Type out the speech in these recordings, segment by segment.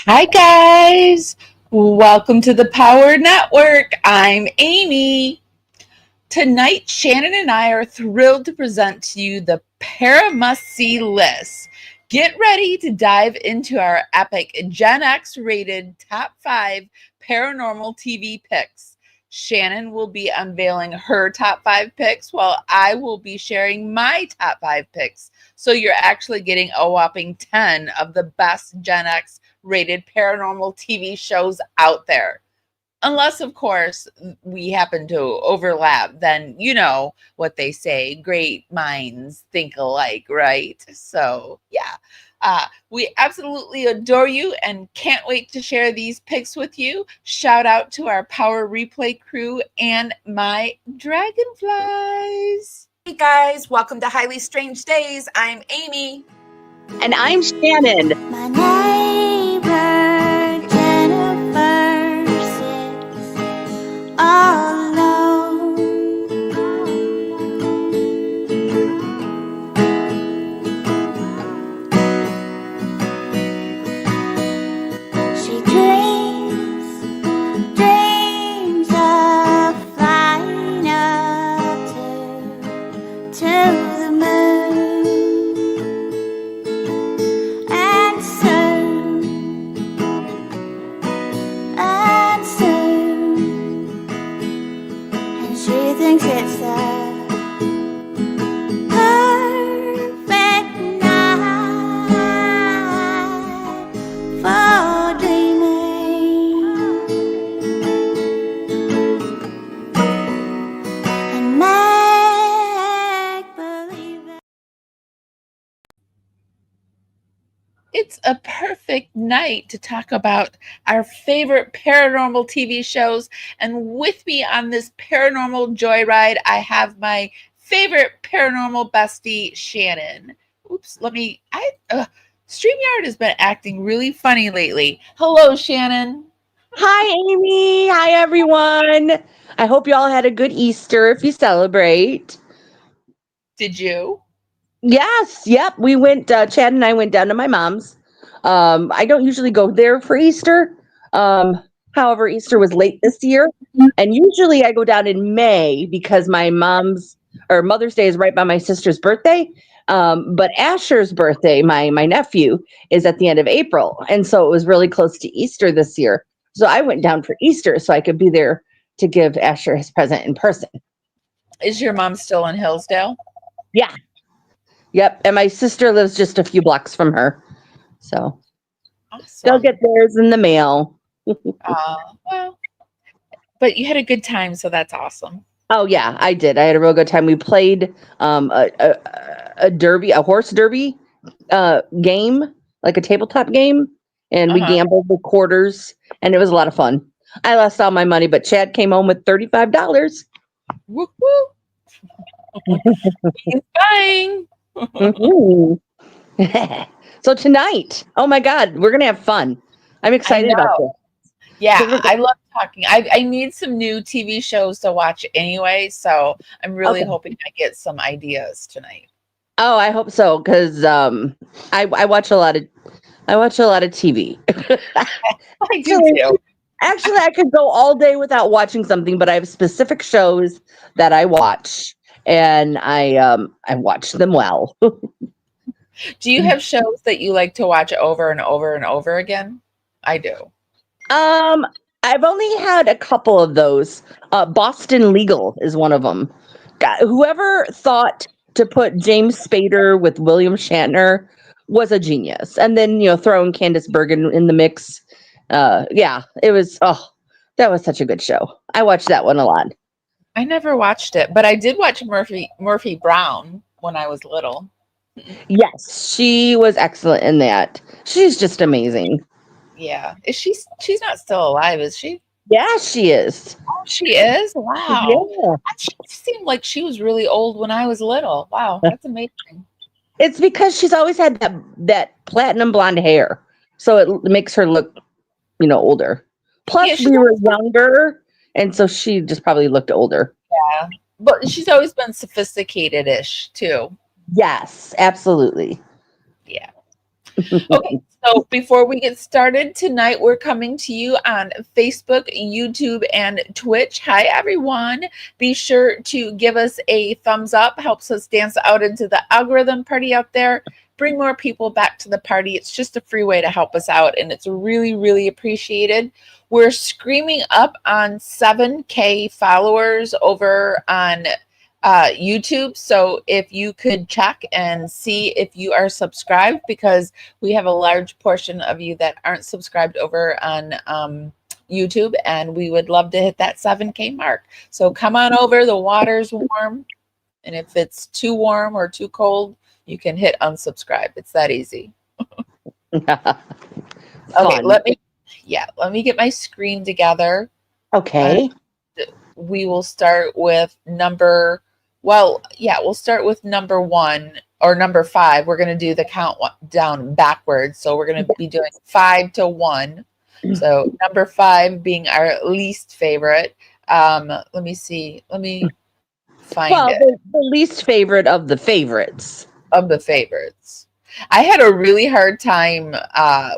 Hi, guys. Welcome to the Power Network. I'm Amy. Tonight, Shannon and I are thrilled to present to you the Para Must-See list. Get ready to dive into our epic GENX Rated Top 5 Paranormal TV Picks. Shannon will be unveiling her top 5 picks while I will be sharing my top 5 picks. So you're actually getting a whopping 10 of the best GENX Rated paranormal TV shows out there. Unless, of course, we happen to overlap, then you know what they say, great minds think alike, right? So, yeah. We absolutely adore you and can't wait to share these picks with you. Shout out to our Power Replay crew and my dragonflies. Hey guys, welcome to Highly Strange Days. I'm Amy. And I'm Shannon. My neighbor Jennifer sits all alone. She dreams of flying up to the moon. And she thinks it's the perfect night for dreaming. And make believe it. It's a perfect night to talk about our favorite paranormal TV shows. And with me on this paranormal joyride, I have my favorite paranormal bestie, Shannon. StreamYard has been acting really funny lately. Hello, Shannon. Hi, Amy. Hi, everyone. I hope you all had a good Easter if you celebrate. Did you? Yes. Yep. We went, Chad and I went down to my mom's. I don't usually go there for Easter. However, Easter was late this year. And usually I go down in May because my Mother's Day is right by my sister's birthday. But Asher's birthday, my nephew, is at the end of April. And so it was really close to Easter this year. So I went down for Easter so I could be there to give Asher his present in person. Is your mom still in Hillsdale? Yeah. Yep. And my sister lives just a few blocks from her. So Awesome. they'll get theirs in the mail. Well, but you had a good time, so that's awesome. Oh, yeah, I did. I had a real good time. We played a horse derby game, like a tabletop game, and we gambled with quarters, and it was a lot of fun. I lost all my money, but Chad came home with $35. Woo woo! He's buying. So tonight, oh my God, we're gonna have fun. I'm excited about this. Yeah, I love talking. I need some new TV shows to watch anyway, so I'm really hoping I get some ideas tonight. Oh, I hope so, because I watch a lot of TV. I do too. Actually, I could go all day without watching something, but I have specific shows that I watch, and I watch them well. Do you have shows that you like to watch over and over and over again? I do. I've only had a couple of those. Boston Legal is one of them. God, whoever thought to put James Spader with William Shatner was a genius. And then, throwing Candice Bergen in the mix. It was, that was such a good show. I watched that one a lot. I never watched it, but I did watch Murphy Brown when I was little. Yes, she was excellent in that. She's just amazing. Yeah. She's not still alive, is she? Yeah, she is. Oh, she is? Wow. Yeah. She seemed like she was really old when I was little. Wow, that's amazing. It's because she's always had that platinum blonde hair. So it makes her look, older. Plus, we were younger, and so she just probably looked older. Yeah. But she's always been sophisticated-ish, too. Yes, absolutely. Yeah. Okay, so before we get started tonight, we're coming to you on Facebook, YouTube, and Twitch. Hi, everyone. Be sure to give us a thumbs up. Helps us dance out into the algorithm party out there. Bring more people back to the party. It's just a free way to help us out, and it's really, really appreciated. We're screaming up on 7K followers over on YouTube. So if you could check and see if you are subscribed, because we have a large portion of you that aren't subscribed over on YouTube, and we would love to hit that 7K mark. So come on over. The water's warm, and if it's too warm or too cold, you can hit unsubscribe. It's that easy. Okay, let me get my screen together. Okay. We will start with we'll start with number 1 or number 5. We're going to do the countdown backwards. So we're going to be doing 5 to 1. So number 5 being our least favorite. Let me see. Let me find it. The least favorite of the favorites. Of the favorites. I had a really hard time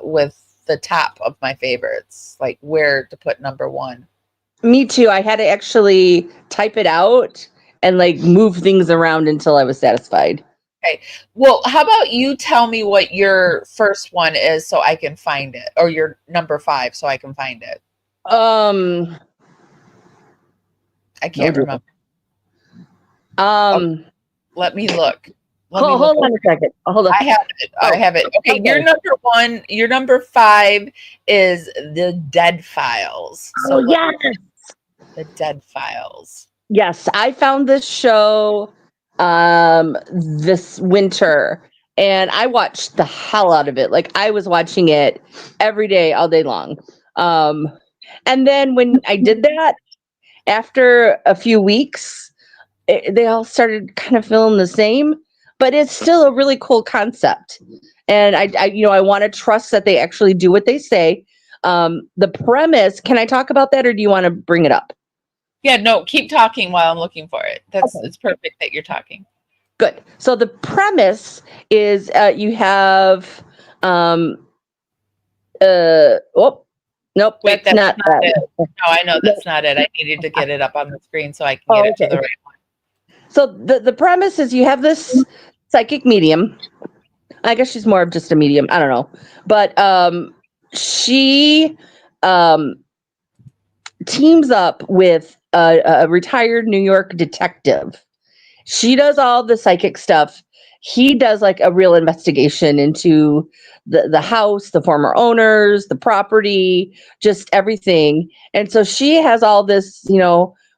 with the top of my favorites, like where to put number 1. Me too. I had to actually type it out and like move things around until I was satisfied. Okay. Well, how about you tell me what your first one is so I can find it, or your number 5 so I can find it. I can't remember. Let me look. Hold on a second. Hold on. I have it. Okay, your number 1, your number 5 is the Dead Files. So yes. The Dead Files. Yes, I found this show this winter, and I watched the hell out of it. Like I was watching it every day, all day long. And then when I did that, after a few weeks, they all started kind of feeling the same. But it's still a really cool concept, and I want to trust that they actually do what they say. The premise. Can I talk about that, or do you want to bring it up? Yeah, no, keep talking while I'm looking for it. It's perfect that you're talking. Good. So the premise is you have nope, wait, that's not it. No, I know that's not it. I needed to get it up on the screen so I can get it to the right one. So the premise is you have this psychic medium. I guess she's more of just a medium. I don't know. But she teams up with a retired New York detective. She does all the psychic stuff. He does like a real investigation into the house, the former owners, the property, just everything. And so she has all this,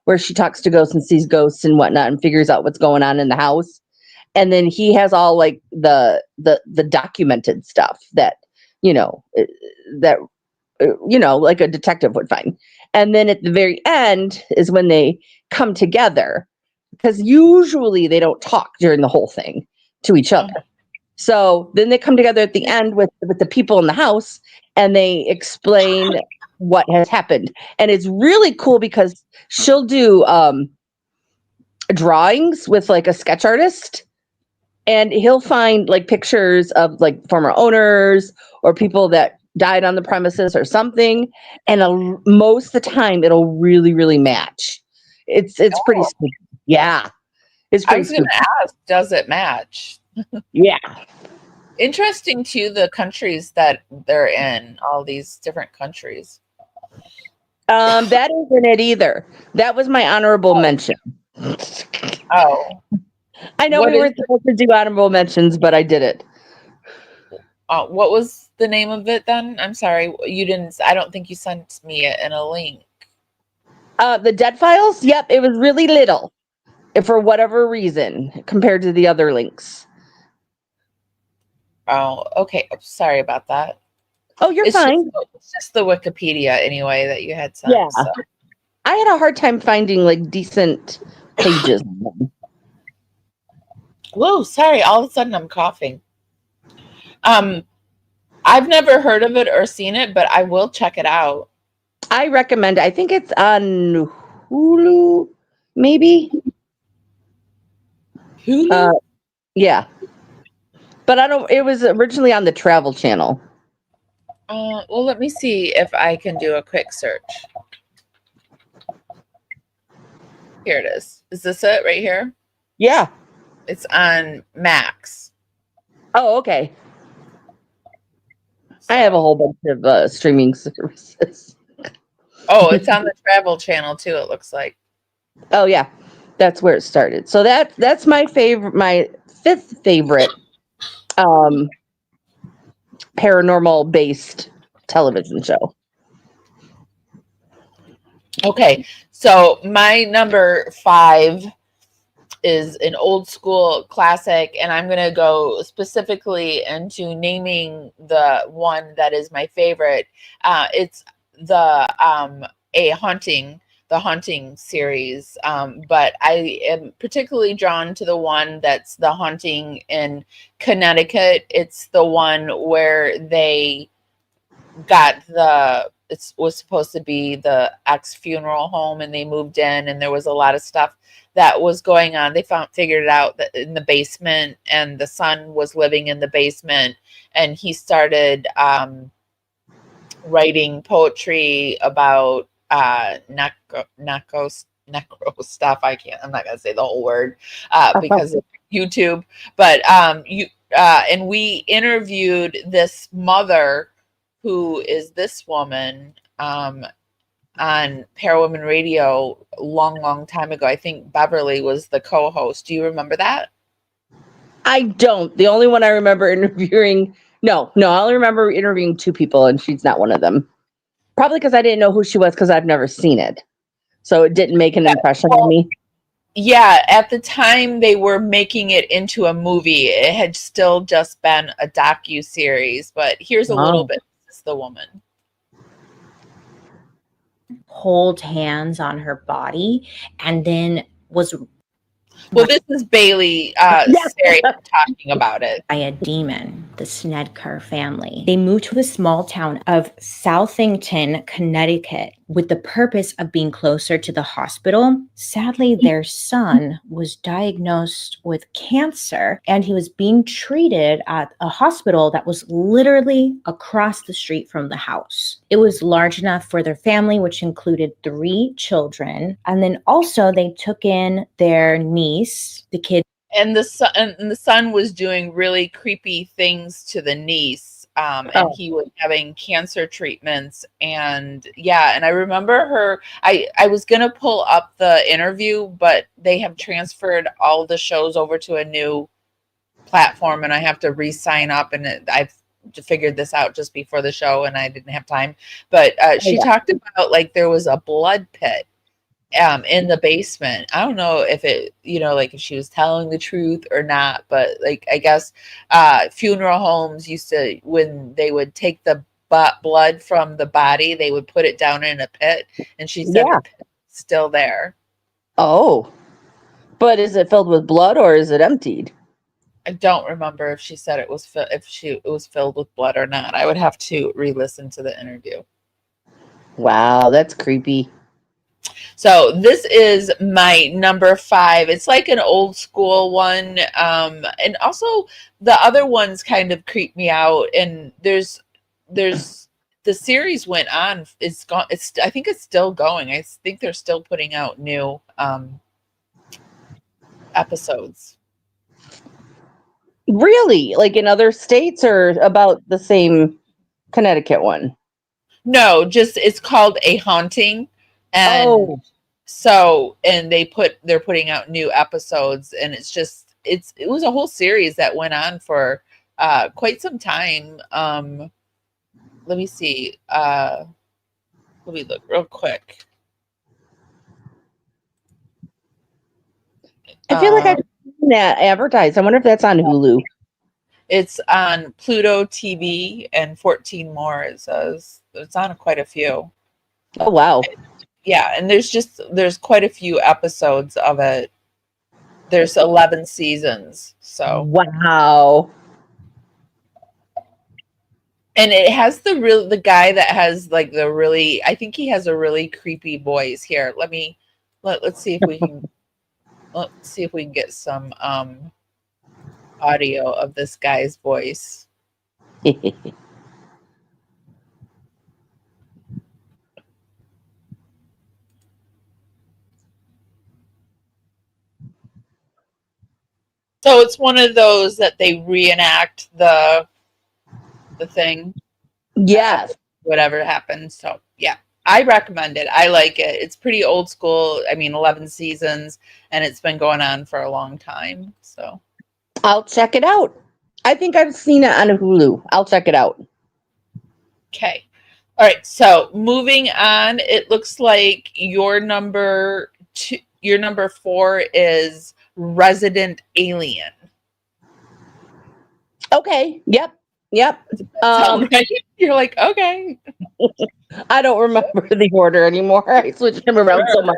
where she talks to ghosts and sees ghosts and whatnot and figures out what's going on in the house. And then he has all like the documented stuff that, like a detective would find. And then at the very end is when they come together, because usually they don't talk during the whole thing to each other. So then they come together at the end with the people in the house, and they explain what has happened. And it's really cool because she'll do drawings with like a sketch artist, and he'll find like pictures of like former owners or people that died on the premises or something, and most of the time it'll really, really match. It's pretty spooky. Yeah, it's pretty. I was going to ask, does it match? Yeah. Interesting too, the countries that they're in, all these different countries. That isn't it either. That was my honorable mention. Oh, I know we were supposed to do honorable mentions, but I did it. What was the name of it then? I'm sorry, you didn't. I don't think you sent me it in a link. The Dead Files. Yep, it was really little, for whatever reason, compared to the other links. Oh, okay. Sorry about that. Oh, you're fine. It's just the Wikipedia anyway that you had sent. Yeah. So. I had a hard time finding like decent pages. Whoa, sorry. All of a sudden I'm coughing. I've never heard of it or seen it, but I will check it out. I recommend it. I think it's on Hulu, maybe. Hulu? Yeah. But I don't. It was originally on the Travel Channel. Well, let me see if I can do a quick search. Here it is. Is this it right here? Yeah. It's on Max. Oh, okay. I have a whole bunch of streaming services. Oh, it's on the Travel Channel too, it looks like. Oh yeah, that's where it started. So that's my favorite, my fifth favorite paranormal based television show. Okay, so my number 5 is an old school classic, and I'm going to go specifically into naming the one that is my favorite. It's the haunting series, but I am particularly drawn to the one that's the haunting in Connecticut. It's the one where they got it was supposed to be the ex funeral home, and they moved in, and there was a lot of stuff that was going on. They figured it out that in the basement, and the son was living in the basement, and he started writing poetry about necro stuff. I'm not gonna say the whole word because of YouTube, but and we interviewed this mother who is this woman on Parawomenradio a long time ago. I think Beverly was the co-host. Do you remember that? I don't. The only one I remember interviewing, no, I only remember interviewing 2 people, and she's not one of them. Probably because I didn't know who she was because I've never seen it. So it didn't make an impression on me. Yeah, at the time they were making it into a movie. It had still just been a docu-series, but here's a little bit. This is the woman. Hold hands on her body and then was Well, this is Bailey Serena talking about it. by a demon, the Snedker family. They moved to the small town of Southington, Connecticut, with the purpose of being closer to the hospital. Sadly, their son was diagnosed with cancer, and he was being treated at a hospital that was literally across the street from the house. It was large enough for their family, which included 3 children. And then also they took in their niece, the kid. And the son was doing really creepy things to the niece. And he was having cancer treatments. And yeah, and I remember her, I was going to pull up the interview, but they have transferred all the shows over to a new platform, and I have to re-sign up, and I've figured this out just before the show, and I didn't have time. But she talked about like there was a blood pit in the basement. I don't know if it, like if she was telling the truth or not, but like I guess funeral homes used to, when they would take the blood from the body, they would put it down in a pit, and she said the pit's still there. Oh, but is it filled with blood or is it emptied? I don't remember if she said it was filled with blood or not. I would have to re-listen to the interview. Wow, that's creepy. So this is my number 5. It's like an old school one. And also the other ones kind of creep me out. And there's the series went on. It's gone. I think it's still going. I think they're still putting out new episodes. Really? Like in other states, or about the same Connecticut one? No, just it's called A Haunting. And so, and they're putting out new episodes, and it was a whole series that went on for quite some time. Let me see. Let me look real quick. I feel like I've seen that advertised. I wonder if that's on Hulu. It's on Pluto TV and 14 more. It says it's on quite a few. Oh wow. Yeah, and there's quite a few episodes of it. There's 11 seasons. So wow. And it has the guy that has like I think he has a really creepy voice. Here, let's see if we can let's see if we can get some audio of this guy's voice. So it's one of those that they reenact the thing. Yes. Whatever happened. So yeah, I recommend it. I like it. It's pretty old school. I mean, 11 seasons, and it's been going on for a long time. So I'll check it out. I think I've seen it on Hulu. I'll check it out. okay. All right. So moving on, it looks like your number 4 is Resident Alien. Okay. Yep. Sound right? You're like, okay. I don't remember the order anymore. I switched them around so much.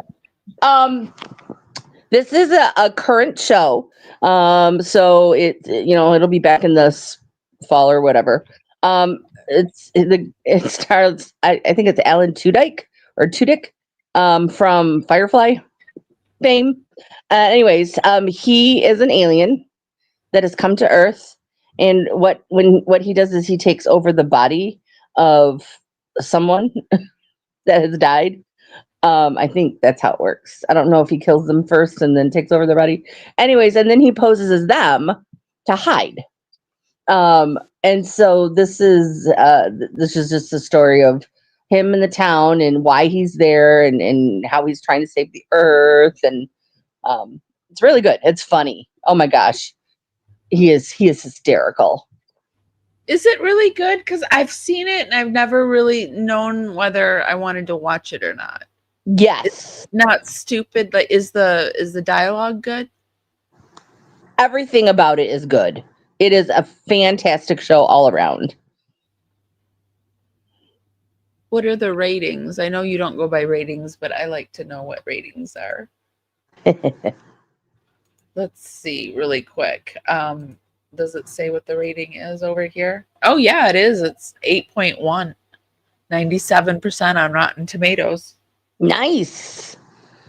This is a current show. So it'll be back in the fall or whatever. It stars, I think it's Alan Tudyk, from Firefly fame. Anyways, he is an alien that has come to Earth, and what he does is he takes over the body of someone that has died. I think that's how it works. I don't know if he kills them first and then takes over their body. Anyways, and then he poses as them to hide. And so this is just a story of him in the town and why he's there and how he's trying to save the Earth. And it's really good. It's funny. Oh my gosh. He is hysterical. Is it really good? Because I've seen it and I've never really known whether I wanted to watch it or not. Yes. It's not stupid. Like, is the dialogue good? Everything about it is good. It is a fantastic show all around. What are the ratings? I know you don't go by ratings, but I like to know what ratings are. Let's see really quick. Does it say what the rating is over here? Oh, yeah, it is. It's 8.1, 97% on Rotten Tomatoes. Nice.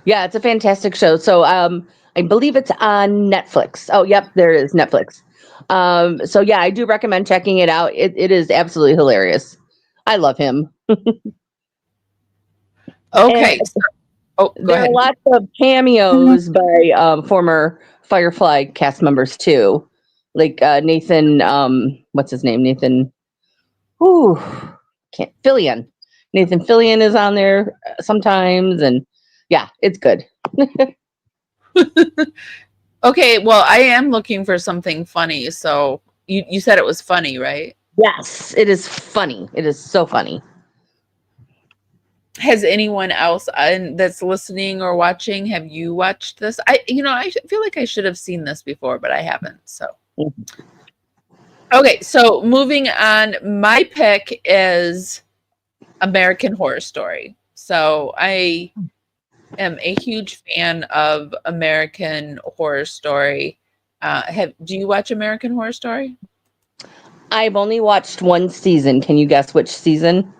Yeah, it's a fantastic show. So I believe it's on Netflix. Oh, yep, there is Netflix. So yeah, I do recommend checking it out. It is absolutely hilarious. I love him. Okay. Go there ahead. are lots of cameos by former Firefly cast members too. Like Nathan, what's his name? Nathan Fillion. Nathan Fillion is on there sometimes, and yeah, it's good. Okay, well, I am looking for something funny. So you said it was funny, right? Yes, it is funny. It is so funny. Has anyone else that's listening or watching, have you watched this? I feel like I should have seen this before, but I haven't. So okay, so moving on, my pick is American Horror Story. So I am a huge fan of American Horror Story. Do you watch American Horror Story? I've only watched one season. Can you guess which season?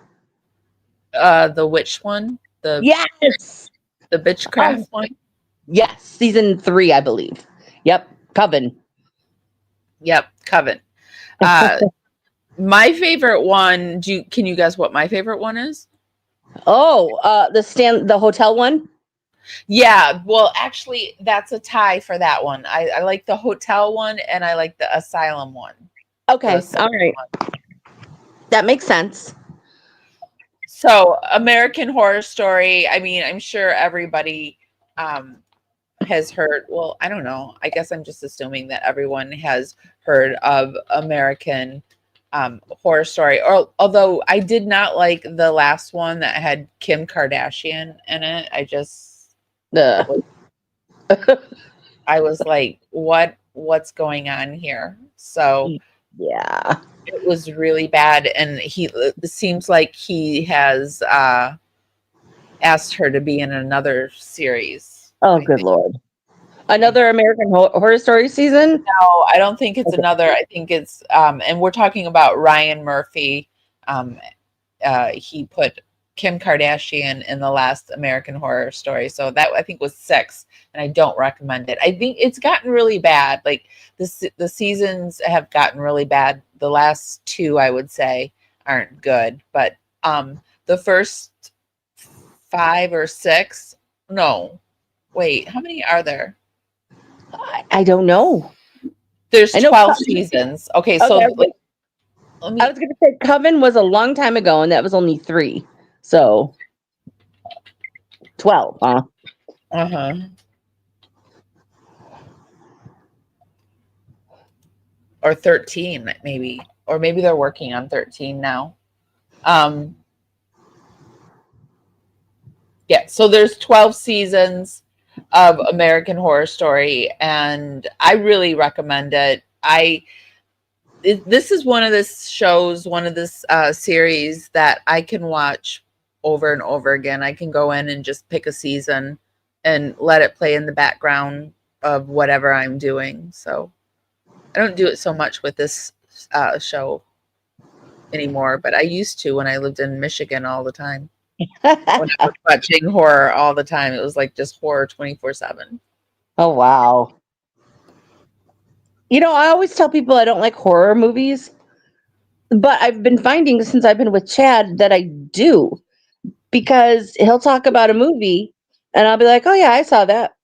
The witch one? Yes! The bitchcraft one? Yes, season 3, I believe. Yep, Coven. Yep, Coven. My favorite one, can you guess what my favorite one is? Oh, the hotel one? Yeah, well, actually, that's a tie for that one. I like the hotel one and I like the asylum one. Okay, all right. That makes sense. So, American Horror Story, I mean, I'm sure everybody has heard, well, I don't know. I guess I'm just assuming that everyone has heard of American Horror Story. Although I did not like the last one that had Kim Kardashian in it. I was like, what's going on here? So yeah, it was really bad, and it seems like he has asked her to be in another series. Oh, good Lord. Another American Horror Story season? No, I don't think it's another. I think it's and we're talking about Ryan Murphy. He put Kim Kardashian in the last American Horror Story. So that I think was 6, and I don't recommend it. I think it's gotten really bad. Like the seasons have gotten really bad. The last 2, I would say, aren't good. But the first 5 or 6, no. Wait, how many are there? I don't know. There's 12 seasons. Okay, so Okay. let me. I was going to say Coven was a long time ago, and that was only 3. So 12, huh? Uh-huh. Or 13, maybe. Or maybe they're working on 13 now. Yeah, so there's 12 seasons of American Horror Story, and I really recommend it. This is one of this shows, one of this series that I can watch over and over again. I can go in and just pick a season and let it play in the background of whatever I'm doing. So I don't do it so much with this show anymore, but I used to when I lived in Michigan all the time. When I was watching horror all the time, it was like just horror 24/7. Oh, wow. You know, I always tell people I don't like horror movies, but I've been finding since I've been with Chad that I do, because he'll talk about a movie and I'll be like, oh yeah, I saw that.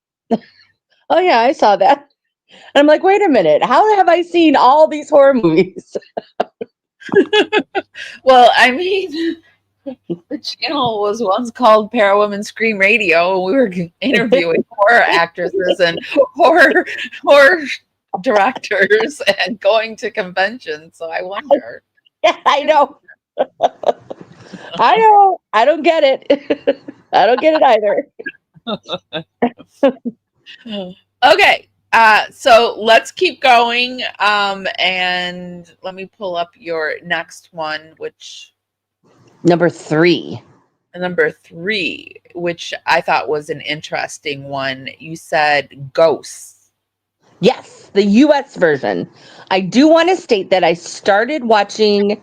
Oh yeah, I saw that. And I'm like, wait a minute, how have I seen all these horror movies? Well, I mean, the channel was once called Parawomen Scream Radio, and we were interviewing horror actresses and horror directors and going to conventions. So I wonder. Yeah, I know. I know. I don't get it. I don't get it either. Okay. So let's keep going. And let me pull up your next one, which Number 3, which I thought was an interesting one. You said ghosts. Yes, the US version. I do want to state that I started watching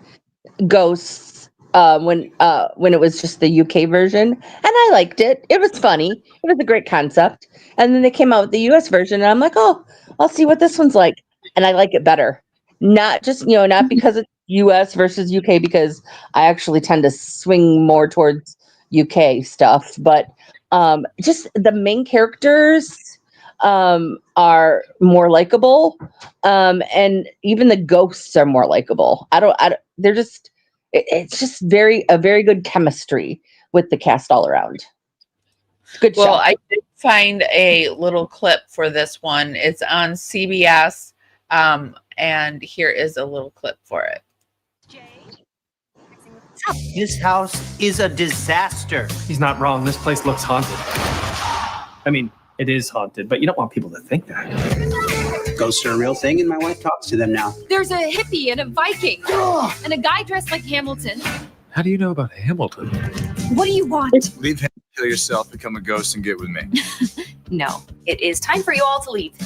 Ghosts when it was just the UK version, and I liked it. It was funny. It was a great concept. And then they came out with the US version, and I'm like, oh, I'll see what this one's like. And I like it better. Not just, not because it's US versus UK, because I actually tend to swing more towards UK stuff, but just the main characters are more likable, and even the ghosts are more likable. They're just, it's just a very good chemistry with the cast all around. Good show. Well, I did find a little clip for this one. It's on CBS, and here is a little clip for it. This house is a disaster. He's not wrong. This place looks haunted. I mean, it is haunted, but you don't want people to think that. Ghosts are a real thing, and my wife talks to them now. There's a hippie and a Viking and a guy dressed like Hamilton. How do you know about Hamilton? What do you want? Leave him, kill yourself, become a ghost, and get with me. No, it is time for you all to leave.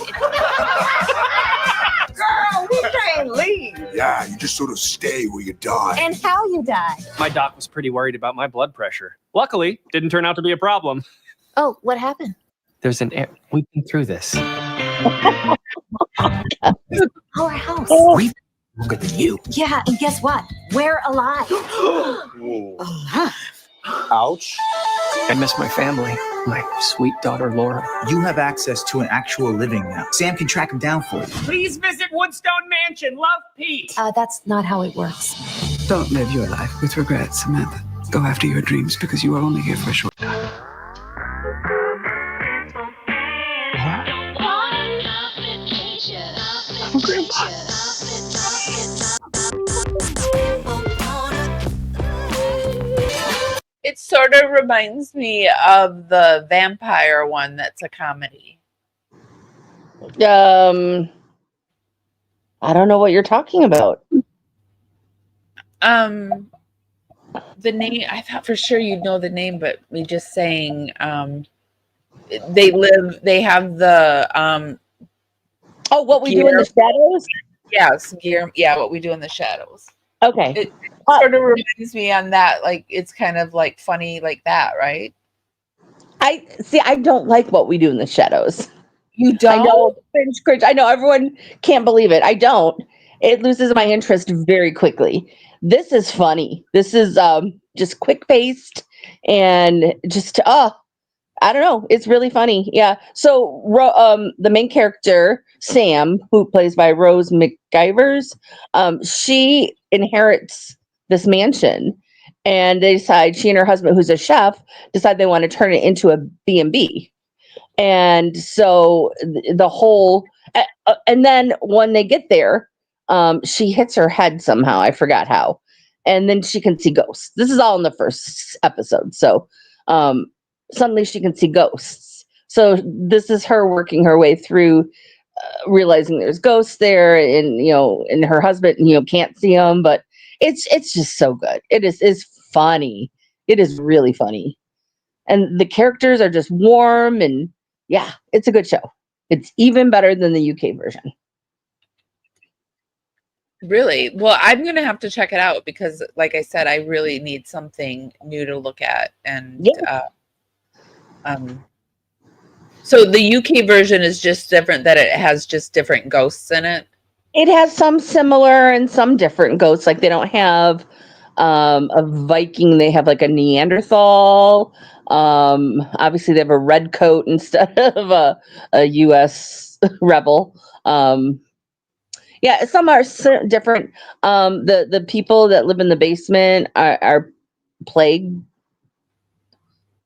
Girl, we can't leave. Yeah, you just sort of stay where you die. And how you die. My doc was pretty worried about my blood pressure. Luckily, didn't turn out to be a problem. Oh, what happened? There's we've been through this. Our house. We've been longer than you. Yeah, and guess what? We're alive. Alive. Ouch. I miss my family, my sweet daughter Laura. You have access to an actual living now. Sam can track him down for you. Please visit Woodstone Mansion. Love, Pete. That's not how it works. Don't live your life with regret, Samantha. Go after your dreams, because you are only here for a short time. Oh, Grandpa. It sort of reminds me of the vampire one that's a comedy. I don't know what you're talking about. The name, I thought for sure you'd know the name, but me just saying, they have the What We Do in the Shadows? Yes, gear. Yeah, What We Do in the Shadows. Okay. sort of reminds me on that, like it's kind of like funny like that, right? I don't like What We Do in the Shadows. You I know, don't? cringe. I know everyone can't believe it. I don't. It loses my interest very quickly. This is funny. This is just quick paced and just I don't know. It's really funny. Yeah. So the main character Sam, who plays by Rose McIvers, she inherits this mansion, and they decide, she and her husband, who's a chef, decide they want to turn it into a B&B. And so the whole and then when they get there, she hits her head somehow. I forgot how, and then she can see ghosts. This is all in the first episode. So suddenly she can see ghosts. So this is her working her way through realizing there's ghosts there, and and her husband can't see them, but it's just so good. It is funny. It is really funny, and the characters are just warm, and yeah, it's a good show. It's even better than the UK version. Really? Well, I'm gonna have to check it out because, like I said, I really need something new to look at. And so the UK version is just different, that it has just different ghosts in it. It has some similar and some different ghosts. Like they don't have a Viking, they have like a Neanderthal. Obviously they have a red coat instead of a US rebel. Yeah, some are different. The people that live in the basement are plagued,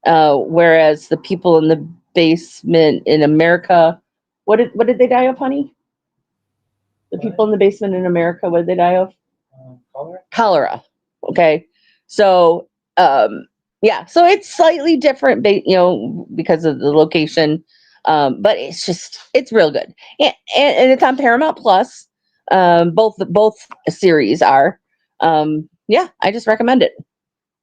whereas the people in the basement in America, what did they die of, honey? The people in the basement in America, what did they die of? Cholera. Okay, so yeah, so it's slightly different, because of the location, but it's real good, and it's on Paramount Plus. Both series are. Yeah, I just recommend it.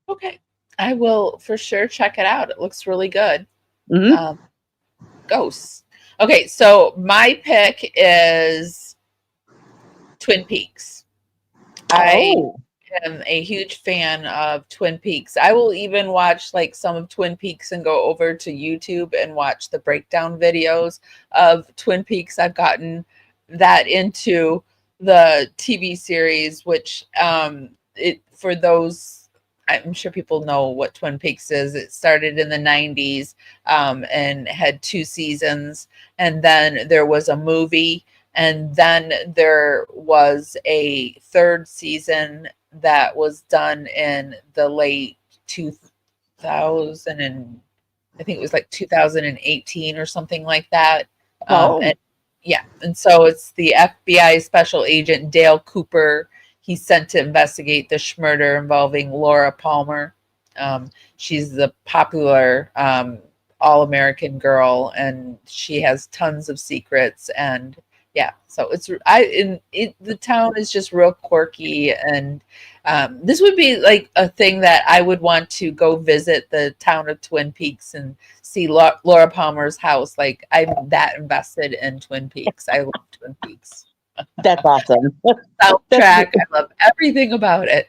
Okay, I will for sure check it out. It looks really good. Mm-hmm. Ghosts. Okay, so my pick is Twin Peaks. I am a huge fan of Twin Peaks. I will even watch like some of Twin Peaks and go over to YouTube and watch the breakdown videos of Twin Peaks. I've gotten that into the TV series, which for those, I'm sure people know what Twin Peaks is. It started in the 90s and had 2 seasons, and then there was a movie, and then there was a 3rd season that was done in the late 2000, and I think it was like 2018 or something like that. And so it's the FBI special agent Dale Cooper. He's sent to investigate the murder involving Laura Palmer. She's the popular all-American girl, and she has tons of secrets. And yeah, so the town is just real quirky, and this would be like a thing that I would want to go visit the town of Twin Peaks and see Laura Palmer's house. Like, I'm that invested in Twin Peaks. I love Twin Peaks. That's awesome. Soundtrack, I love everything about it.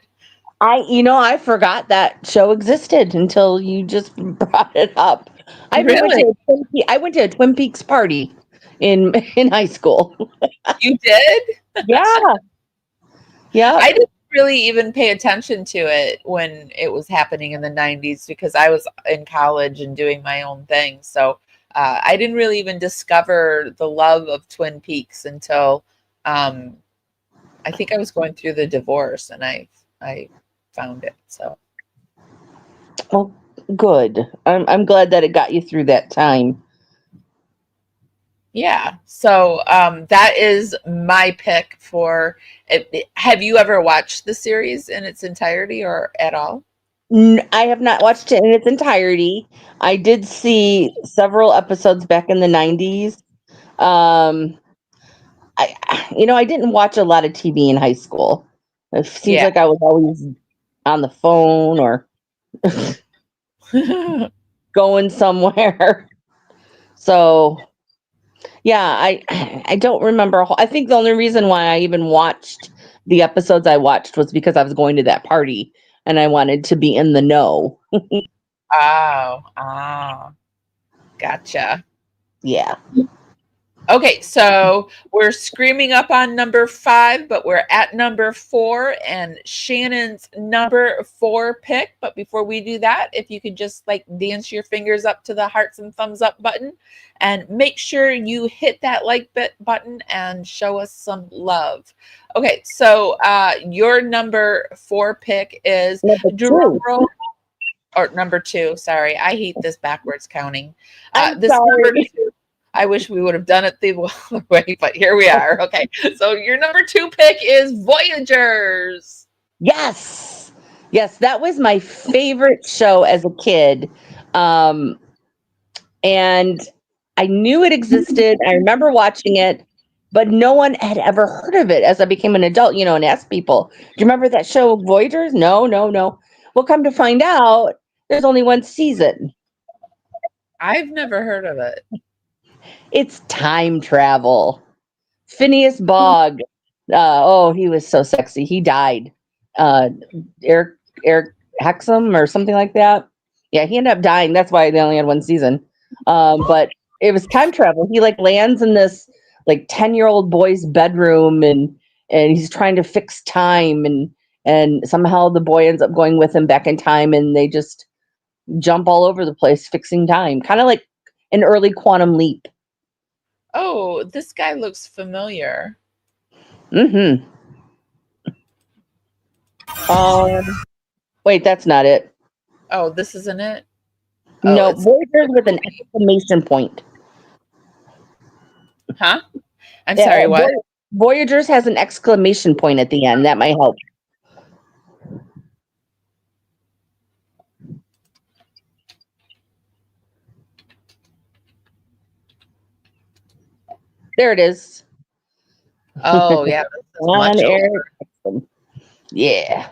I forgot that show existed until you just brought it up. I went to a Twin Peaks party in high school. You did? Yeah. Yeah. I didn't really even pay attention to it when it was happening in the 90s because I was in college and doing my own thing. So I didn't really even discover the love of Twin Peaks until I think I was going through the divorce, and I found it. So, well, good. I'm glad that it got you through that time. Yeah. So that is my pick for it. Have you ever watched the series in its entirety or at all? I have not watched it in its entirety. I did see several episodes back in the 90s. I didn't watch a lot of TV in high school. It seems like I was always on the phone or going somewhere. So, yeah, I don't remember. I think the only reason why I even watched the episodes I watched was because I was going to that party and I wanted to be in the know. Gotcha. Yeah. Okay, so we're screaming up on number 5, but we're at number 4 and Shannon's number 4 pick. But before we do that, if you could just like dance your fingers up to the hearts and thumbs up button and make sure you hit that like button and show us some love. Okay, so your number 4 pick is drum roll. Or number 2, sorry. I hate this backwards counting. This number 2. I wish we would have done it the other way, but here we are. Okay. So your number 2 pick is Voyagers. Yes. Yes, that was my favorite show as a kid. And I knew it existed. I remember watching it, but no one had ever heard of it as I became an adult, and asked people, do you remember that show Voyagers? No. Well, come to find out, there's only one season. I've never heard of it. It's time travel. Phineas Bogg. He was so sexy. He died. Eric Hexum or something like that. Yeah, he ended up dying. That's why they only had one season. But it was time travel. He lands in this 10-year-old boy's bedroom and he's trying to fix time and somehow the boy ends up going with him back in time and they just jump all over the place fixing time. Kind of like an early Quantum Leap. Oh, this guy looks familiar. Mm-hmm. Wait, that's not it. Oh, this isn't it? No, Voyagers with an exclamation point. Huh? I'm sorry, what? Voyagers has an exclamation point at the end. That might help. There it is. Oh, yeah. On air. Yeah.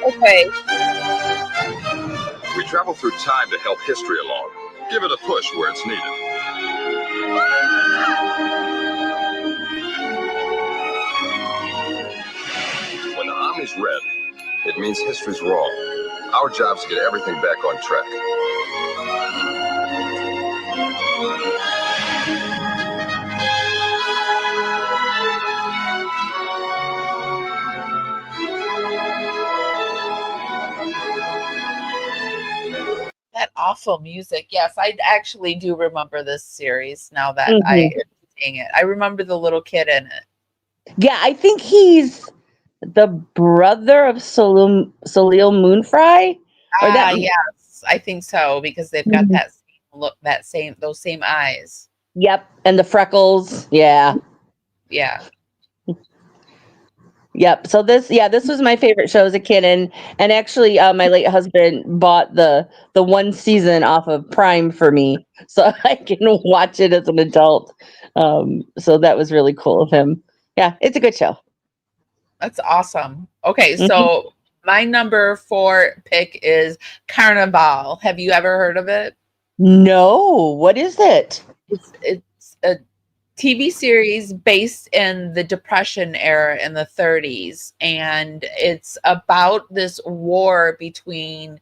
Okay. We travel through time to help history along. Give it a push where it's needed. When the Omni's red, it means history's wrong. Our job's to get everything back on track. That awful music. Yes, I actually do remember this series now that I'm seeing it. I remember the little kid in it. Yeah, I think he's the brother of Salil Moonfry. Yes, I think so because they've got that same look, those same eyes. Yep, and the freckles. Yeah. Yeah. Yep. So this was my favorite show as a kid, and actually, my late husband bought the one season off of Prime for me, so I can watch it as an adult. So that was really cool of him. Yeah, it's a good show. That's awesome. Okay, so my number 4 pick is Carnival. Have you ever heard of it? No. What is it? It's a TV series based in the Depression era in the 30s, and it's about this war between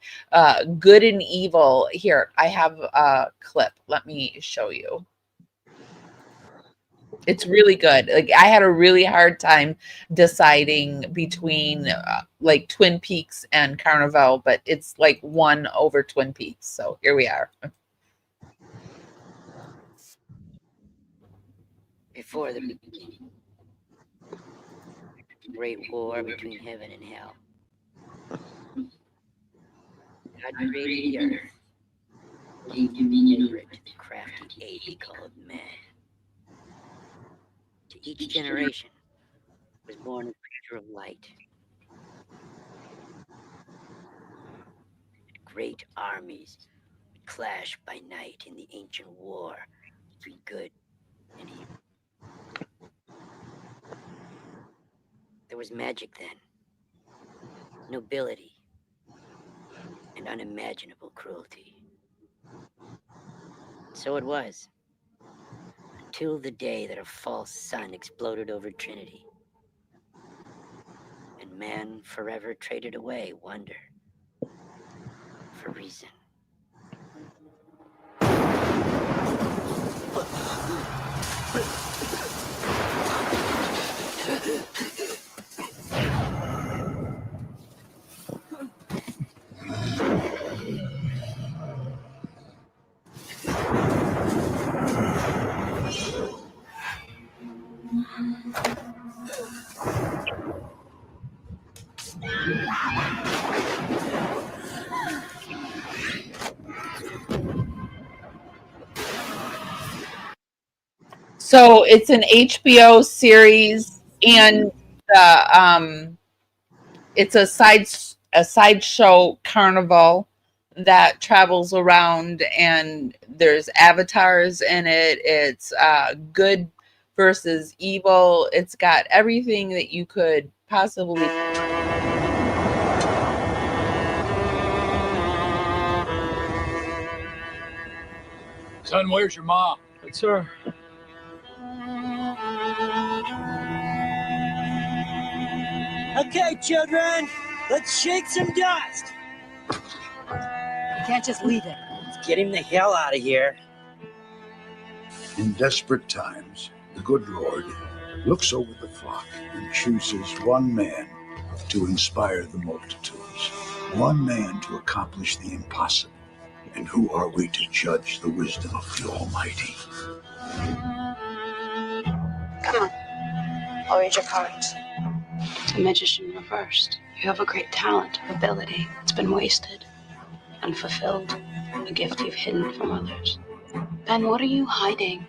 good and evil. Here, I have a clip. Let me show you. It's really good. I had a really hard time deciding between Twin Peaks and Carnival, but it's one over Twin Peaks. So here we are. Before the beginning, great war between heaven and hell. God created the earth, gave dominion over it to the crafty ape he called man. To each generation was born a creature of light. Great armies would clash by night in the ancient war between good and evil. was magic then. Nobility. And unimaginable cruelty. So it was. Until the day that a false sun exploded over Trinity. And man forever traded away wonder for reason. So it's an HBO series, and it's a sideshow carnival that travels around, and there's avatars in it. It's good versus evil. It's got everything that you could possibly. Son, where's your mom? It's her. Okay, children, let's shake some dust. You can't just leave it. Let's get him the hell out of here. In desperate times, the good Lord looks over the flock and chooses one man to inspire the multitudes, one man to accomplish the impossible. And who are we to judge the wisdom of the Almighty? Come on, I'll read your cards. A magician reversed. You have a great talent, ability. It's been wasted, unfulfilled, a gift you've hidden from others. Ben, what are you hiding?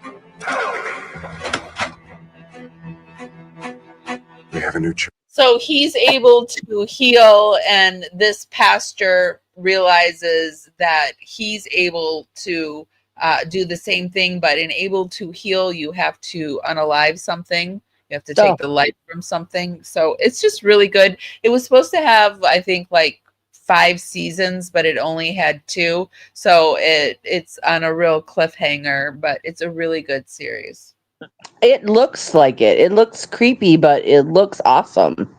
We have a new choice. So he's able to heal, and this pastor realizes that he's able to do the same thing, but in able to heal, you have to unalive something. You have to take the life from something. So it's just really good. It was supposed to have, I think, like 5 seasons, but it only had 2. So it's on a real cliffhanger, but it's a really good series. It looks like it. It looks creepy, but it looks awesome.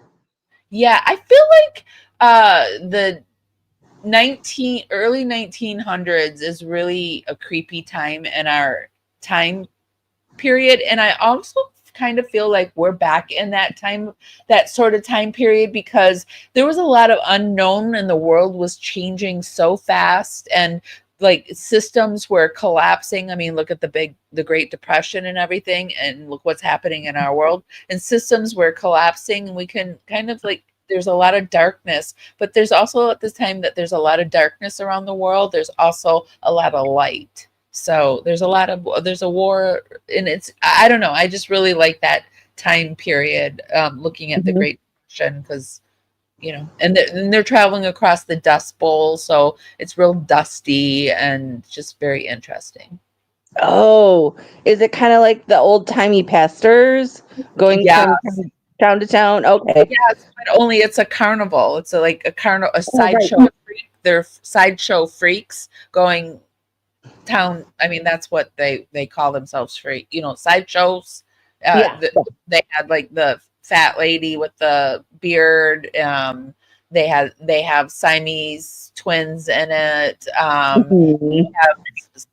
Yeah, I feel like the early 1900s is really a creepy time in our time period, and I also kind of feel like we're back in that sort of time period, because there was a lot of unknown and the world was changing so fast, and like systems were collapsing. I mean, look at the Great Depression and everything, and look what's happening in our world, and systems were collapsing, and we can kind of like, there's a lot of darkness, but there's also at this time that there's a lot of darkness around the world. There's also a lot of light. So there's a war, and it's, I don't know. I just really like that time period, looking at the Great Depression, because, you know, and they're traveling across the Dust Bowl. So it's real dusty and just very interesting. Oh, is it kind of like the old timey pastors going from town to town? Okay. Yes, but only it's a carnival. It's like a carnival, a sideshow. Right. They're sideshow freaks going town. I mean, that's what they call themselves, freak. You know, sideshows. They had like the fat lady with the beard. They have Siamese twins in it. They have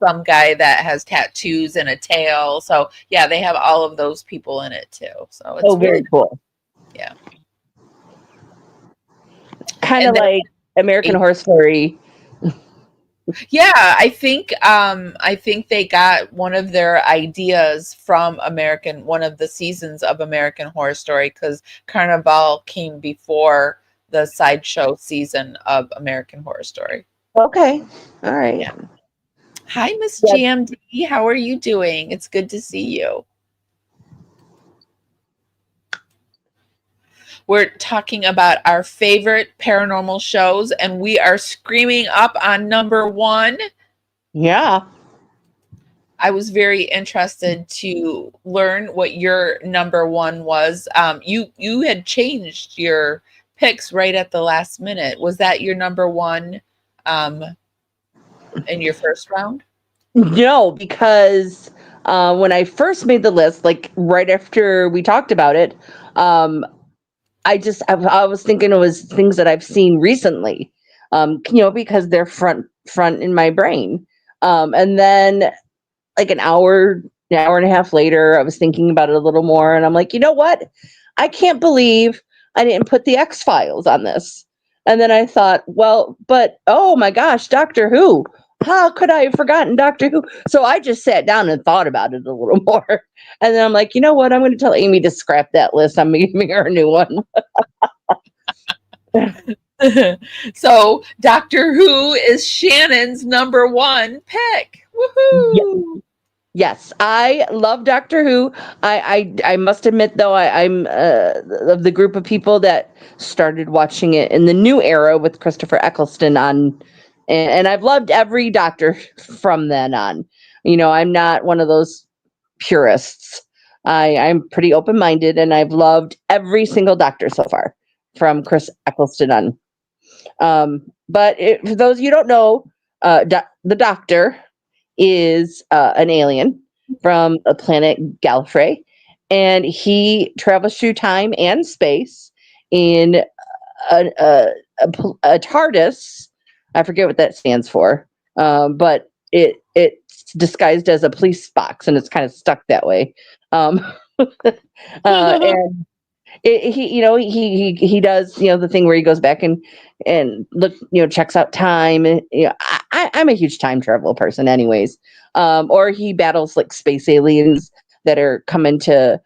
some guy that has tattoos and a tail. So yeah, they have all of those people in it too. So it's very cool. Yeah. Kind of like American Horror Story. Yeah, I think they got one of their ideas from one of the seasons of American Horror Story, because Carnival came before the sideshow season of American Horror Story. Okay. All right. Yeah. Hi, Miss GMD. How are you doing? It's good to see you. We're talking about our favorite paranormal shows, and we are screaming up on number 1. Yeah. I was very interested to learn what your number one was. You had changed your picks right at the last minute. Was that your number one in your first round? No, because when I first made the list, like right after we talked about it, I was thinking it was things that I've seen recently, because they're front in my brain. And then like an hour and a half later, I was thinking about it a little more, and I'm like, you know what? I can't believe I didn't put the X-Files on this. And then I thought, well, but oh my gosh, Doctor Who. How could I have forgotten Doctor Who? So I just sat down and thought about it a little more. And then I'm like, you know what? I'm going to tell Amy to scrap that list. I'm giving her a new one. So Doctor Who is Shannon's number one pick. Woohoo! Yes, I love Doctor Who. I must admit, though, I'm of the group of people that started watching it in the new era with Christopher Eccleston on, and I've loved every Doctor from then on. I'm not one of those purists. I'm pretty open-minded, and I've loved every single Doctor so far from Chris Eccleston on. But for those you don't know, the Doctor is an alien from a planet Gallifrey, and he travels through time and space in a TARDIS. I forget what that stands for, but it's disguised as a police box, and it's kind of stuck that way. And he does the thing where he goes back and look checks out time, and I'm a huge time travel person anyways, or he battles like space aliens that are coming to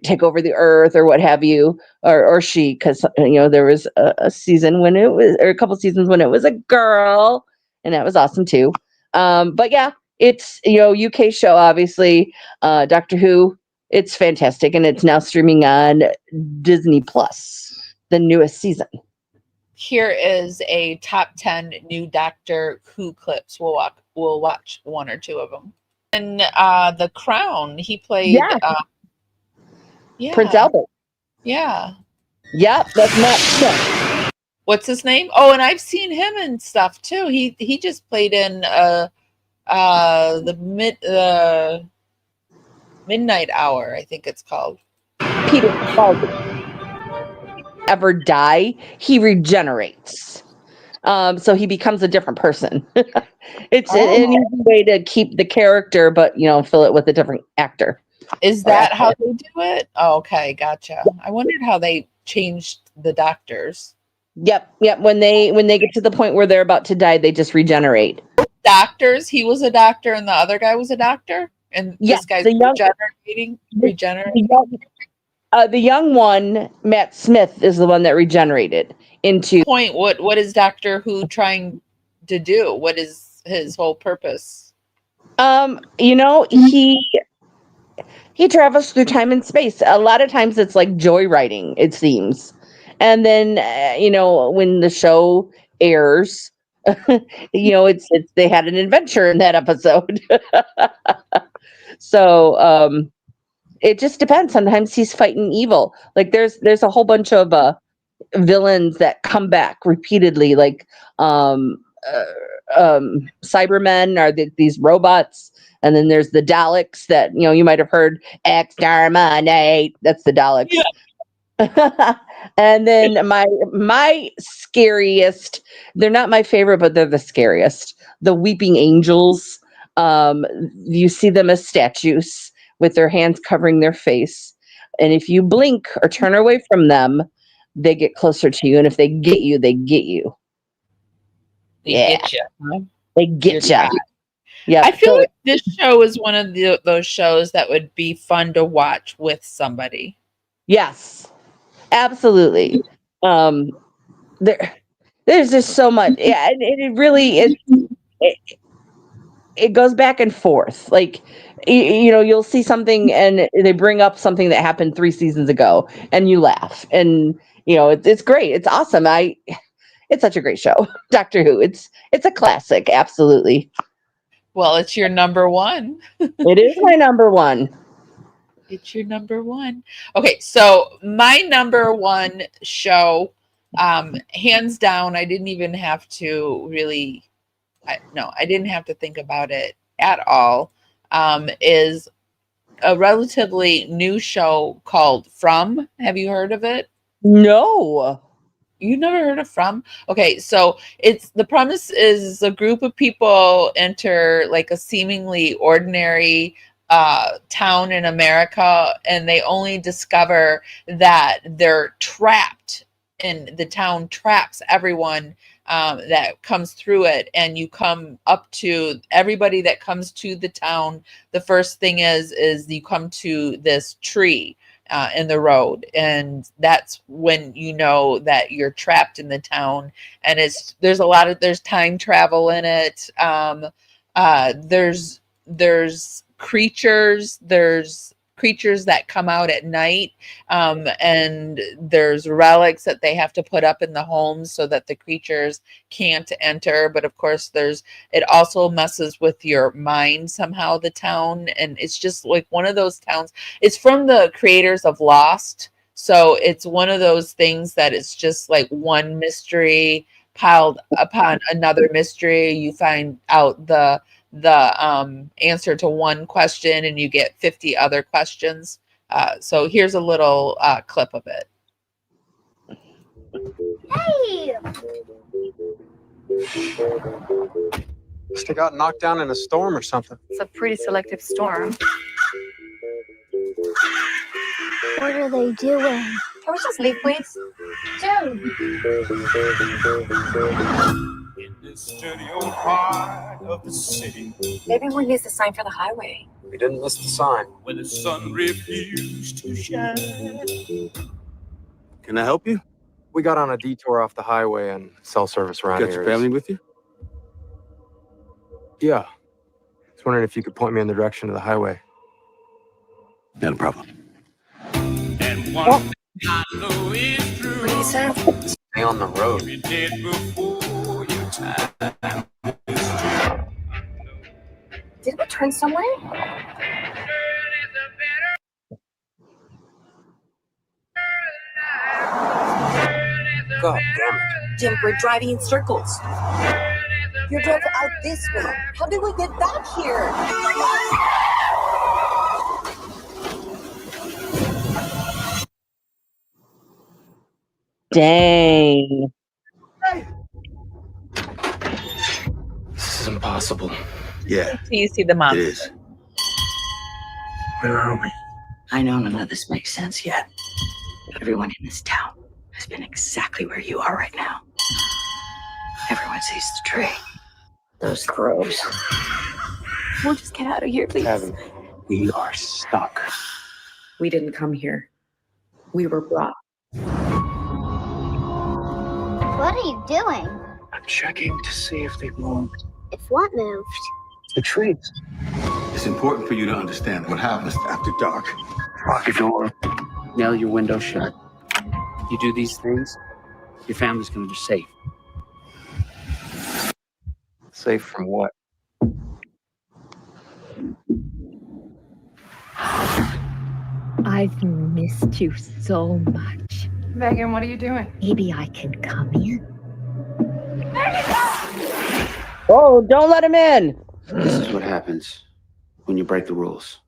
take over the earth or what have you, or she, because there was a season when it was, or a couple seasons when it was a girl, and that was awesome too. But yeah, it's UK show, obviously. Doctor Who, it's fantastic, and it's now streaming on Disney Plus, the newest season. Here is a top 10 new Doctor Who clips. We'll watch one or two of them. And The Crown, he played Prince Albert. Yeah. Yep, that's Matt Smith. What's his name? Oh, and I've seen him and stuff too. He just played in the Midnight Hour, I think it's called. Peter ever die, he regenerates. So he becomes a different person. It's an easy way to keep the character, but fill it with a different actor. Is that how they do it? Oh, okay, gotcha. I wondered how they changed the doctors. Yep. When they get to the point where they're about to die, they just regenerate. Doctors, he was a doctor and the other guy was a doctor? And this guy's regenerating? The young one, Matt Smith, is the one that regenerated into... What is Doctor Who trying to do? What is his whole purpose? He travels through time and space. A lot of times it's like joyriding, it seems. And then, when the show airs, it's they had an adventure in that episode. So it just depends. Sometimes he's fighting evil. Like there's a whole bunch of villains that come back repeatedly, like Cybermen are these robots, and then there's the Daleks that you might have heard, exterminate. That's the Daleks. Yeah. And then my scariest, they're not my favorite, but they're the scariest, the Weeping Angels. You see them as statues with their hands covering their face, and if you blink or turn away from them, they get closer to you, and if they get you, they get you. Get you. Huh? They get you. Yeah, I feel like this show is one of those shows that would be fun to watch with somebody. Yes, absolutely. There's just so much. Yeah, and it really it goes back and forth. Like you'll see something and they bring up something that happened 3 seasons ago, and you laugh, and it's great. It's awesome. It's such a great show, Doctor Who. It's a classic, absolutely. Well, it's your number one. It is my number one. It's your number one. Okay, so my number one show, hands down, I didn't even have to really, I didn't have to think about it at all, is a relatively new show called From. Have you heard of it? No. You never heard of From? Okay, so the premise is a group of people enter like a seemingly ordinary town in America, and they only discover that they're trapped, and the town traps everyone that comes through it. And you come up to everybody that comes to the town. The first thing is you come to this tree in the road, and that's when you know that you're trapped in the town. And there's time travel in it. There's creatures that come out at night, and there's relics that they have to put up in the homes so that the creatures can't enter. But of course it also messes with your mind somehow, the town. And it's just like one of those towns. It's from the creators of Lost, so it's one of those things that it's just like one mystery piled upon another mystery. You find out the answer to one question, and you get 50 other questions. So here's a little clip of it. Hey! Must have got knocked down in a storm or something. It's a pretty selective storm. What are they doing? Can we just leave, please? Dude! In this dirty old part of the city. Maybe we missed the sign for the highway. We didn't miss the sign. When the sun refused to shine. Can I help you? We got on a detour off the highway and cell service around here. Got your family with you? Yeah. I was wondering if you could point me in the direction of the highway. Not a problem. And one thing I know is true. What do you say? Stay on the road. You did before your time. Did we turn somewhere? God damn it. Jim, we're driving in circles. You drove out this way. How did we get back here? Dang. This is impossible. Yeah. So you see the monster. It is. Where are we? I know none of this makes sense yet. Everyone in this town has been exactly where you are right now. Everyone sees the tree. Those crows. We'll just get out of here, please. Kevin, we are stuck. We didn't come here. We were brought. What are you doing? I'm checking to see if they moved. If what moved? The trees. It's important for you to understand what happens after dark. Lock your door. Nail your window shut. You do these things, your family's gonna be safe. Safe from what? I've missed you so much. Megan, what are you doing? Maybe I can come in. Oh, don't let him in. This is what happens when you break the rules.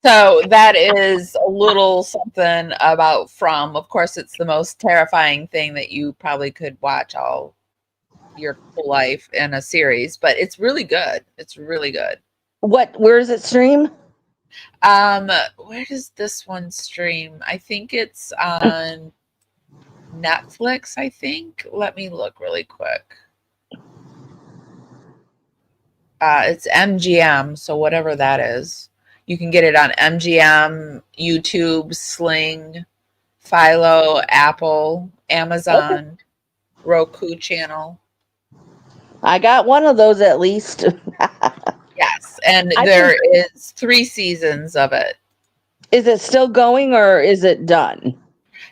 So that is a little something about From. Of course, it's the most terrifying thing that you probably could watch all your life in a series, but it's really good. It's really good. Where does it stream? Where does this one stream? I think it's on Netflix, I think. Let me look really quick. It's MGM, so whatever that is. You can get it on MGM, YouTube, Sling, Philo, Apple, Amazon, Roku channel. I got one of those at least. Yes, and there is 3 seasons of it. Is it still going or is it done?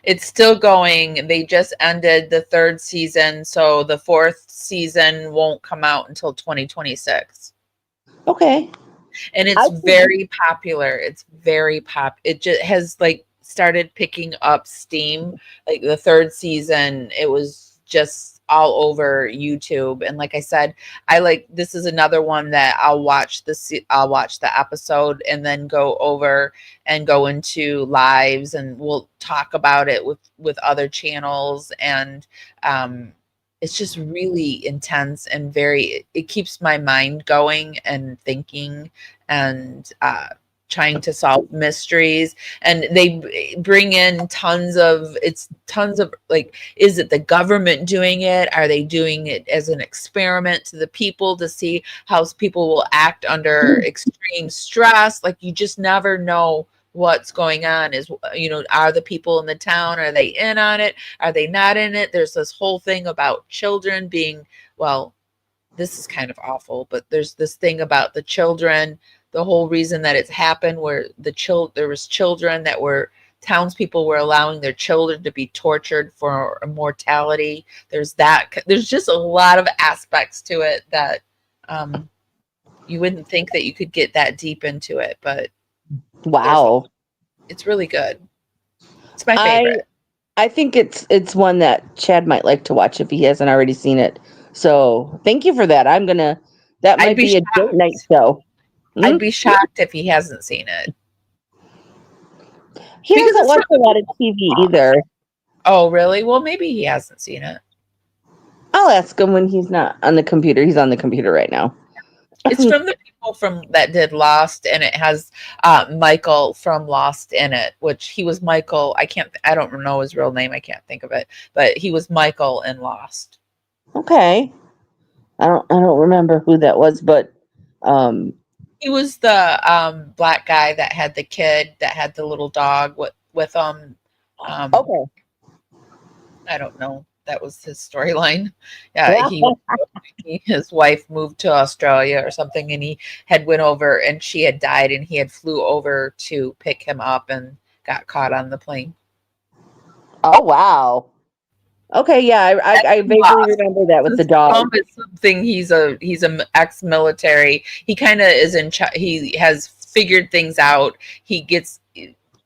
It's still going. They just ended the 3rd season, so the 4th season won't come out until 2026. Okay. And it's very popular. It's very it just has like started picking up steam. Like the 3rd season, it was just all over YouTube. And like I said, this is another one that I'll watch the episode and then go over and go into lives, and we'll talk about it with other channels. And it's just really intense and it keeps my mind going and thinking and trying to solve mysteries. And they bring in tons of like, is it the government doing it? Are they doing it as an experiment to the people to see how people will act under extreme stress? Like, you just never know what's going on. Are the people in the town, are they in on it? Are they not in it? There's this whole thing about children being, well, this is kind of awful, but there's this thing about the children. The whole reason that it's happened where there was children that were townspeople were allowing their children to be tortured for immortality. There's just a lot of aspects to it that you wouldn't think that you could get that deep into it, but wow, it's really good. It's my favorite. I think it's one that Chad might like to watch if he hasn't already seen it. So thank you for that. That might be a date night show. I'd be shocked if he hasn't seen it. He doesn't watch a lot of TV either. Oh, really? Well, maybe he hasn't seen it. I'll ask him when he's not on the computer. He's on the computer right now. It's from the people that did Lost, and it has Michael from Lost in it, which he was Michael. I don't know his real name. I can't think of it, but he was Michael in Lost. Okay. I don't remember who that was, but he was the black guy that had the kid that had the little dog with him. Okay. I don't know. That was his storyline. Yeah, his wife moved to Australia or something, and he had went over, and she had died, and he had flew over to pick him up and got caught on the plane. Oh wow. Okay, yeah, I vaguely remember that with the dog. It's something he's a ex-military. He kind of is he has figured things out.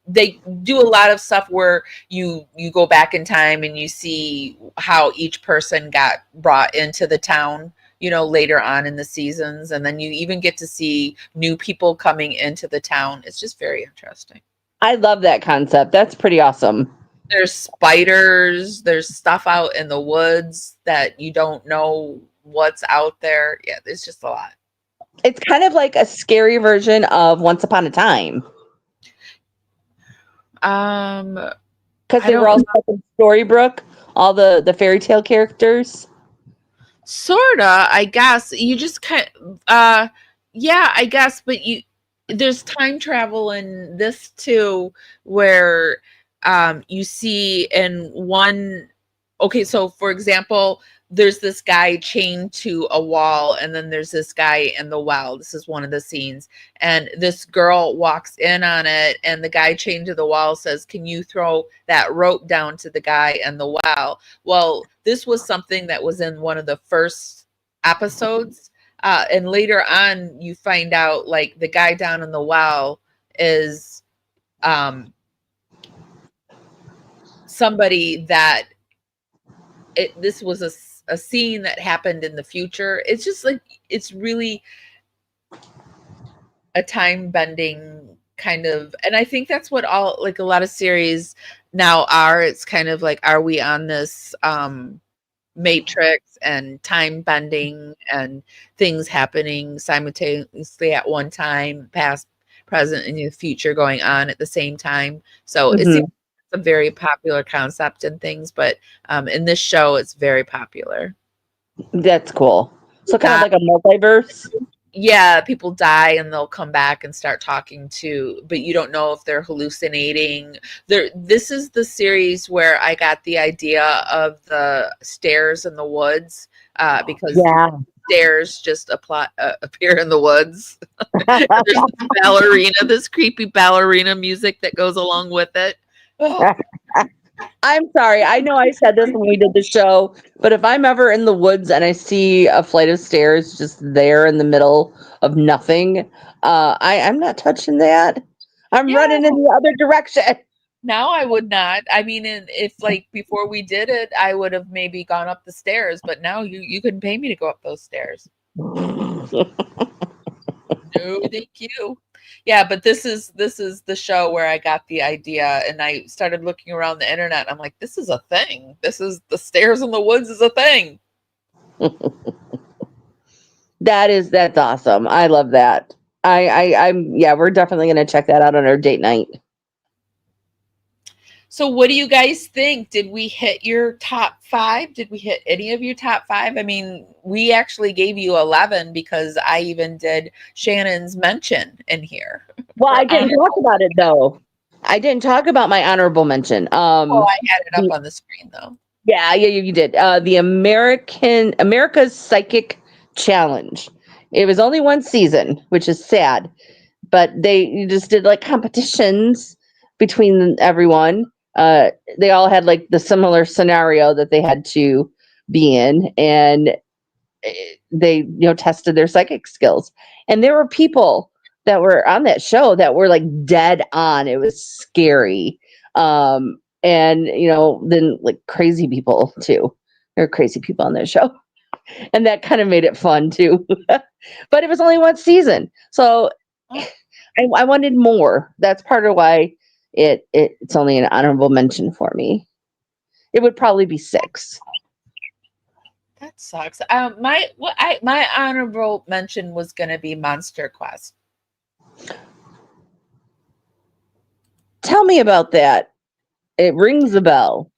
They do a lot of stuff where you go back in time and you see how each person got brought into the town, later on in the seasons, and then you even get to see new people coming into the town. It's just very interesting. I love that concept. That's pretty awesome. There's spiders, there's stuff out in the woods that you don't know what's out there. Yeah, there's just a lot. It's kind of like a scary version of Once Upon a Time. Because they were all stuck in Storybrooke, all the fairy tale characters. Sorta, I guess. You just yeah, I guess, but there's time travel in this too, where you see in one. Okay, so for example, there's this guy chained to a wall, and then there's this guy in the well. This is one of the scenes, and this girl walks in on it, and the guy chained to the wall says, "Can you throw that rope down to the guy in the well?" Well, this was something that was in one of the first episodes, and later on you find out like the guy down in the well is somebody that this was a scene that happened in the future. It's just like, it's really a time bending kind of, and I think that's what a lot of series now are. It's kind of like, are we on this matrix and time bending and things happening simultaneously at one time, past, present, and the future going on at the same time. So it's a very popular concept and things, but in this show it's very popular. That's cool. So kind of like a multiverse. Yeah, people die and they'll come back and start talking to, but you don't know if they're hallucinating. This is the series where I got the idea of the stairs in the woods, because stairs just appear in the woods. There's this creepy ballerina music that goes along with it. I'm sorry. I know I said this when we did the show, but if I'm ever in the woods and I see a flight of stairs just there in the middle of nothing, I'm not touching that. I'm running in the other direction. Now I would not. I mean, if like before we did it, I would have maybe gone up the stairs, but now you couldn't pay me to go up those stairs. No, thank you. Yeah, but this is the show where I got the idea, and I started looking around the internet. I'm like, this is a thing. This is the stairs in the woods is a thing. That's awesome. I love that. We're definitely gonna check that out on our date night. So what do you guys think? Did we hit your top 5? Did we hit any of your top 5? I mean, we actually gave you 11 because I even did Shannon's mention in here. Well, I didn't talk about it though. I didn't talk about my honorable mention. I had it up on the screen though. Yeah, you did. The America's Psychic Challenge. It was only one season, which is sad, but you just did like competitions between everyone. They all had like the similar scenario that they had to be in, and they tested their psychic skills. And there were people that were on that show that were like dead on. It was scary. And then like crazy people too. There were crazy people on that show, and that kind of made it fun too. But it was only one season, so I wanted more. That's part of why it's only an honorable mention for me. It would probably be 6. That sucks. My honorable mention was going to be Monster Quest. Tell me about that. It rings a bell.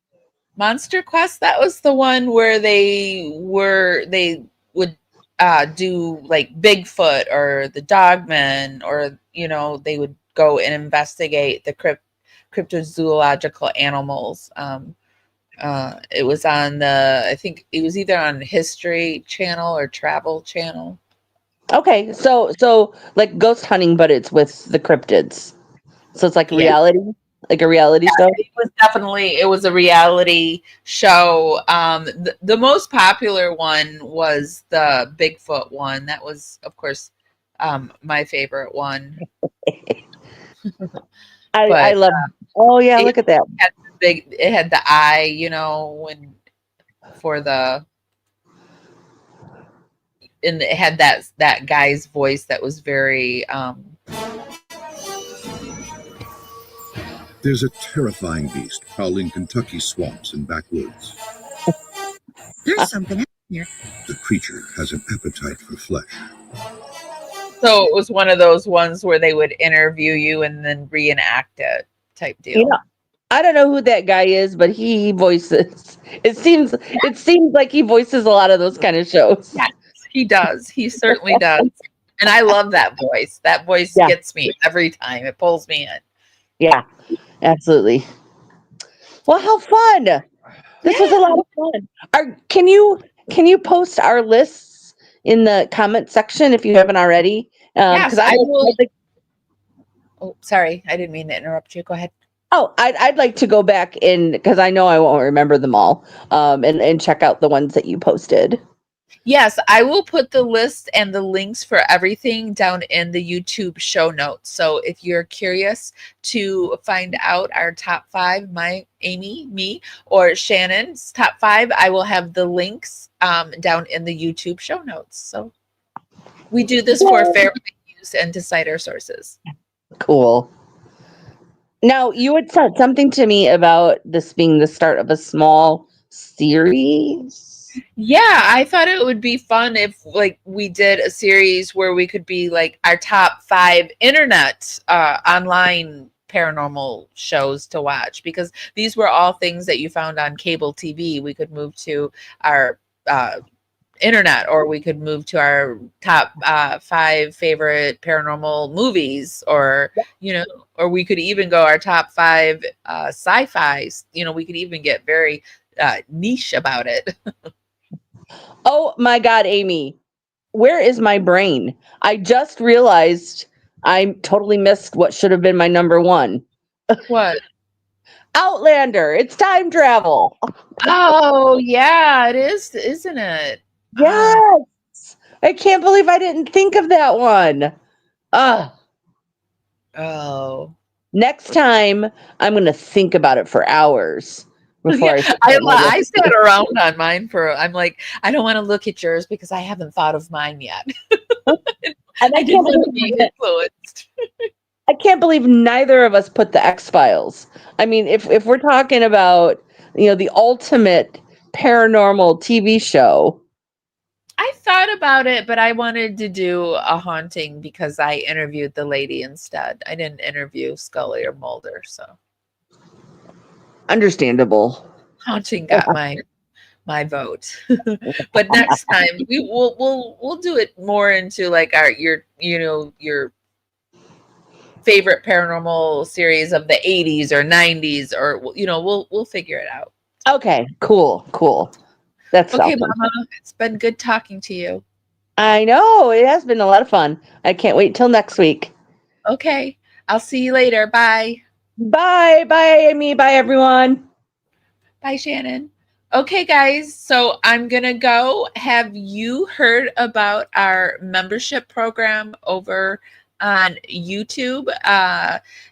Monster Quest, that was the one where they would do like Bigfoot or the Dogman, or they would go and investigate the cryptozoological animals. It was on I think it was either on History Channel or Travel Channel. Okay, so like ghost hunting, but it's with the cryptids. So it's like reality, like a reality show. It was a reality show. The most popular one was the Bigfoot one. That was, of course, my favorite one. I love. Oh yeah, look at that. It had the eye, and it had that guy's voice that was very. There's a terrifying beast prowling Kentucky swamps and backwoods. There's something out here. The creature has an appetite for flesh. So it was one of those ones where they would interview you and then reenact it type deal. I don't know who that guy is, but he voices. It seems like he voices a lot of those kind of shows. Yes, he does. He certainly does. And I love that voice. That voice gets me every time. It pulls me in. Yeah, absolutely. Well, how fun! This was a lot of fun. Can you post our lists in the comment section if you haven't already? Yes, I will. Oh, sorry, I didn't mean to interrupt you. Go ahead. Oh, I'd like to go back in because I know I won't remember them all, and check out the ones that you posted. Yes, I will put the list and the links for everything down in the YouTube show notes. So if you're curious to find out our top 5, me, or Shannon's top 5, I will have the links down in the YouTube show notes. So we do this for fair use and to cite our sources. Cool. Now, you had said something to me about this being the start of a small series. Yeah, I thought it would be fun if like we did a series where we could be like our top 5 internet online paranormal shows to watch, because these were all things that you found on cable TV. We could move to our internet, or we could move to our top 5 favorite paranormal movies, or or we could even go our top 5 sci-fis. We could even get very niche about it. Oh my God, Amy, where is my brain? I just realized I totally missed what should have been my number 1. What? Outlander. It's time travel. Oh, yeah, it is, isn't it? Yes. I can't believe I didn't think of that one. Oh. Next time, I'm going to think about it for hours before I sat around on mine I'm like, I don't want to look at yours because I haven't thought of mine yet. And I didn't want to be influenced. I can't believe neither of us put the X-Files. I mean, if we're talking about, the ultimate paranormal TV show. I thought about it, but I wanted to do a haunting because I interviewed the lady instead. I didn't interview Scully or Mulder, so Understandable. haunting got my vote. But next time we'll do it more into like your favorite paranormal series of the 80s or 90s, or we'll figure it out. Okay, cool. That's okay, awesome. Mama. It's been good talking to you. I know, it has been a lot of fun. I can't wait till next week. Okay, I'll see you later. Bye. Bye, Amy. Bye, everyone. Bye, Shannon. Okay, guys, so I'm going to go. Have you heard about our membership program over on YouTube?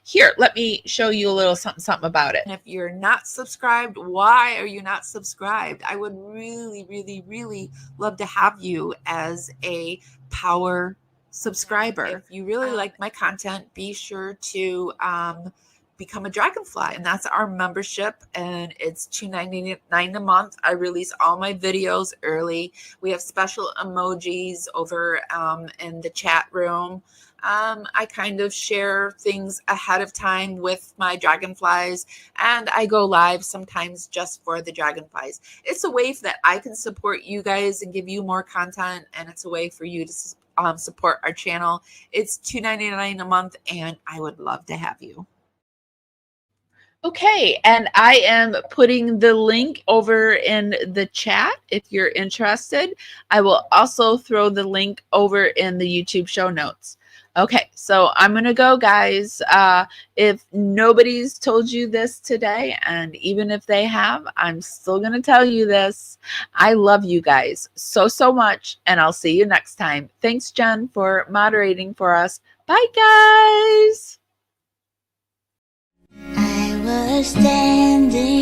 Here, let me show you a little something about it. And if you're not subscribed, why are you not subscribed? I would really, really, really love to have you as a power subscriber. If you really like my content, be sure to become a dragonfly, and that's our membership, and it's $2.99 a month. I release all my videos early. We have special emojis over in the chat room. I kind of share things ahead of time with my dragonflies, and I go live sometimes just for the dragonflies. It's a way that I can support you guys and give you more content, and it's a way for you to support our channel. It's $2.99 a month, and I would love to have you. Okay, and I am putting the link over in the chat if you're interested. I will also throw the link over in the YouTube show notes. Okay, so I'm going to go, guys. If nobody's told you this today, and even if they have, I'm still going to tell you this. I love you guys so, so much, and I'll see you next time. Thanks, Jen, for moderating for us. Bye, guys. I was standing